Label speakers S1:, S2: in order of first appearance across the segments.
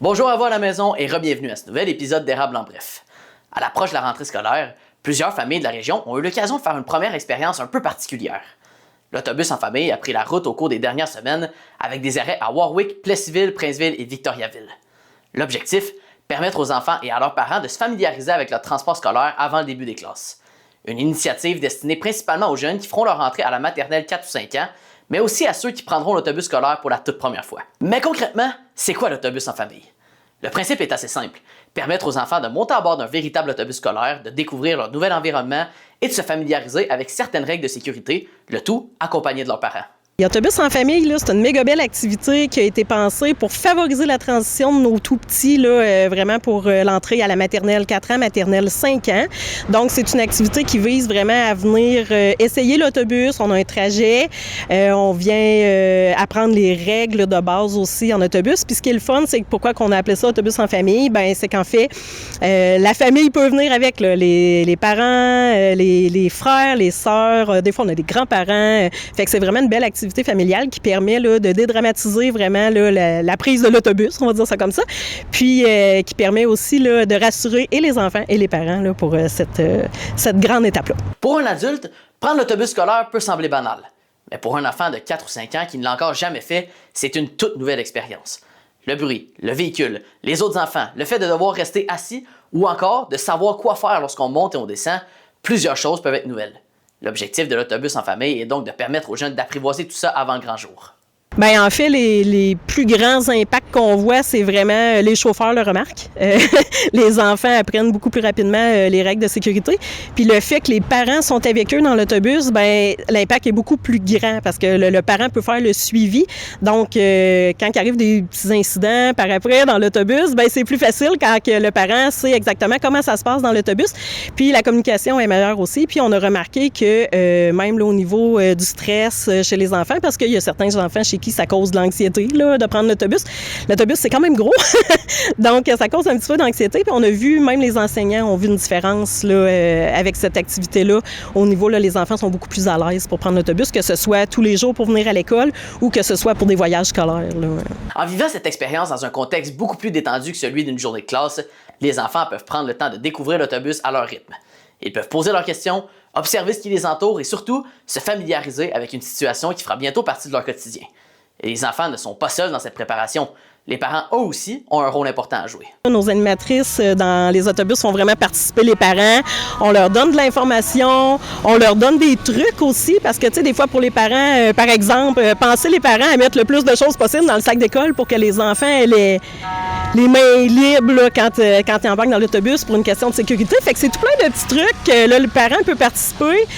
S1: Bonjour à vous à la maison et re-bienvenue à ce nouvel épisode d'Érable en bref. À l'approche de la rentrée scolaire, plusieurs familles de la région ont eu l'occasion de faire une première expérience un peu particulière. L'autobus en famille a pris la route au cours des dernières semaines avec des arrêts à Warwick, Plessisville, Princeville et Victoriaville. L'objectif, permettre aux enfants et à leurs parents de se familiariser avec le transport scolaire avant le début des classes. Une initiative destinée principalement aux jeunes qui feront leur entrée à la maternelle 4 ou 5 ans, mais aussi à ceux qui prendront l'autobus scolaire pour la toute première fois. Mais concrètement, c'est quoi l'autobus en famille? Le principe est assez simple, permettre aux enfants de monter à bord d'un véritable autobus scolaire, de découvrir leur nouvel environnement et de se familiariser avec certaines règles de sécurité, le tout accompagné de leurs parents.
S2: L'autobus en famille, là, c'est une méga belle activité qui a été pensée pour favoriser la transition de nos tout-petits, là, vraiment pour l'entrée à la maternelle 4 ans, maternelle 5 ans. Donc, c'est une activité qui vise vraiment à venir essayer l'autobus. On a un trajet, on vient apprendre les règles de base aussi en autobus. Puis ce qui est le fun, c'est que pourquoi qu'on a appelé ça autobus en famille, ben c'est qu'en fait, la famille peut venir avec là, les parents, les frères, les sœurs. Des fois, on a des grands-parents. Fait que c'est vraiment une belle activité familiale qui permet là, de dédramatiser vraiment là, la prise de l'autobus, on va dire ça comme ça, puis qui permet aussi là, de rassurer et les enfants et les parents là, pour cette grande étape-là.
S1: Pour un adulte, prendre l'autobus scolaire peut sembler banal, mais pour un enfant de 4 ou 5 ans qui ne l'a encore jamais fait, c'est une toute nouvelle expérience. Le bruit, le véhicule, les autres enfants, le fait de devoir rester assis ou encore de savoir quoi faire lorsqu'on monte et on descend, plusieurs choses peuvent être nouvelles. L'objectif de l'autobus en famille est donc de permettre aux jeunes d'apprivoiser tout ça avant le grand jour.
S2: Bien, en fait, les plus grands impacts qu'on voit, c'est vraiment les chauffeurs le remarquent. Les enfants apprennent beaucoup plus rapidement les règles de sécurité. Puis le fait que les parents sont avec eux dans l'autobus, ben l'impact est beaucoup plus grand parce que le parent peut faire le suivi. Donc, quand il arrive des petits incidents par après dans l'autobus, ben c'est plus facile quand que le parent sait exactement comment ça se passe dans l'autobus. Puis la communication est meilleure aussi. Puis on a remarqué que même là, au niveau du stress chez les enfants, parce qu'il y a certains enfants chez qui ça cause de l'anxiété là, de prendre l'autobus. L'autobus, c'est quand même gros. Donc, ça cause un petit peu d'anxiété. Puis on a vu, même les enseignants ont vu une différence là, avec cette activité-là. Au niveau, là, les enfants sont beaucoup plus à l'aise pour prendre l'autobus, que ce soit tous les jours pour venir à l'école ou que ce soit pour des voyages scolaires. Là.
S1: En vivant cette expérience dans un contexte beaucoup plus détendu que celui d'une journée de classe, les enfants peuvent prendre le temps de découvrir l'autobus à leur rythme. Ils peuvent poser leurs questions, observer ce qui les entoure et surtout se familiariser avec une situation qui fera bientôt partie de leur quotidien. Et les enfants ne sont pas seuls dans cette préparation. Les parents, eux aussi, ont un rôle important à jouer.
S2: Nos animatrices dans les autobus font vraiment participer les parents. On leur donne de l'information, on leur donne des trucs aussi, parce que, tu sais, des fois, pour les parents, par exemple, penser les parents à mettre le plus de choses possible dans le sac d'école pour que les enfants aient les mains libres là, quand ils embarquent dans l'autobus pour une question de sécurité. Fait que c'est tout plein de petits trucs que là, le parent peut participer.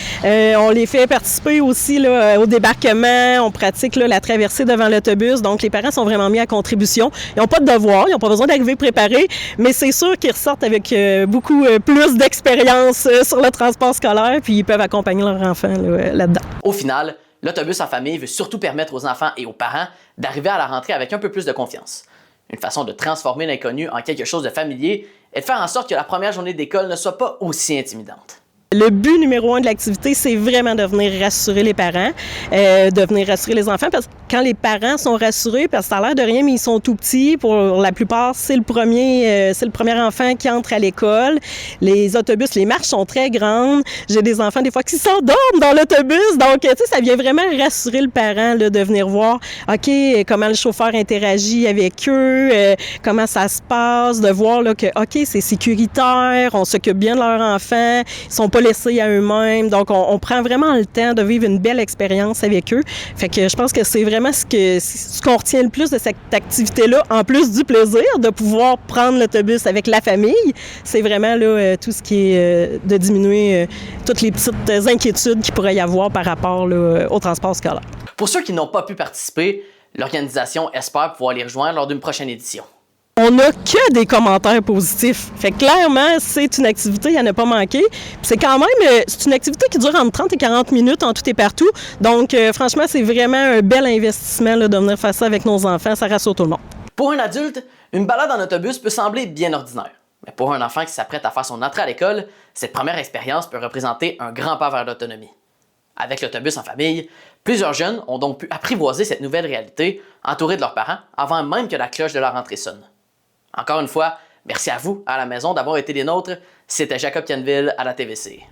S2: On les fait participer aussi là, au débarquement. On pratique là, la traversée devant l'autobus. Donc, les parents sont vraiment mis à contribution. Ils n'ont pas de devoir, ils n'ont pas besoin d'arriver préparés, mais c'est sûr qu'ils ressortent avec beaucoup plus d'expérience sur le transport scolaire, puis ils peuvent accompagner leurs enfants là-dedans.
S1: Au final, l'autobus en famille veut surtout permettre aux enfants et aux parents d'arriver à la rentrée avec un peu plus de confiance. Une façon de transformer l'inconnu en quelque chose de familier et de faire en sorte que la première journée d'école ne soit pas aussi intimidante.
S2: Le but numéro 1 de l'activité, c'est vraiment de venir rassurer les parents, de venir rassurer les enfants, parce que quand les parents sont rassurés, parce que ça a l'air de rien, mais ils sont tout petits, pour la plupart, c'est le premier enfant qui entre à l'école. Les autobus, les marches sont très grandes. J'ai des enfants, des fois, qui s'endorment dans l'autobus. Donc, tu sais, ça vient vraiment rassurer le parent là, de venir voir, OK, comment le chauffeur interagit avec eux, comment ça se passe, de voir là, que, OK, c'est sécuritaire, on s'occupe bien de leurs enfants, ils sont pas laissés à eux-mêmes. Donc, on prend vraiment le temps de vivre une belle expérience avec eux. Fait que je pense que c'est vraiment ce qu'on retient le plus de cette activité-là, en plus du plaisir de pouvoir prendre l'autobus avec la famille. C'est vraiment là, tout ce qui est de diminuer toutes les petites inquiétudes qu'il pourrait y avoir par rapport là, au transport scolaire.
S1: Pour ceux qui n'ont pas pu participer, l'organisation espère pouvoir les rejoindre lors d'une prochaine édition.
S2: On n'a que des commentaires positifs. Fait que clairement, c'est une activité à ne pas manquer. Puis c'est quand même, c'est une activité qui dure entre 30 et 40 minutes en tout et partout. Donc, franchement, c'est vraiment un bel investissement là, de venir faire ça avec nos enfants. Ça rassure tout le monde.
S1: Pour un adulte, une balade en autobus peut sembler bien ordinaire. Mais pour un enfant qui s'apprête à faire son entrée à l'école, cette première expérience peut représenter un grand pas vers l'autonomie. Avec l'autobus en famille, plusieurs jeunes ont donc pu apprivoiser cette nouvelle réalité, entourés de leurs parents, avant même que la cloche de leur entrée sonne. Encore une fois, merci à vous à la maison d'avoir été des nôtres. C'était Jacob Canville à la TVC.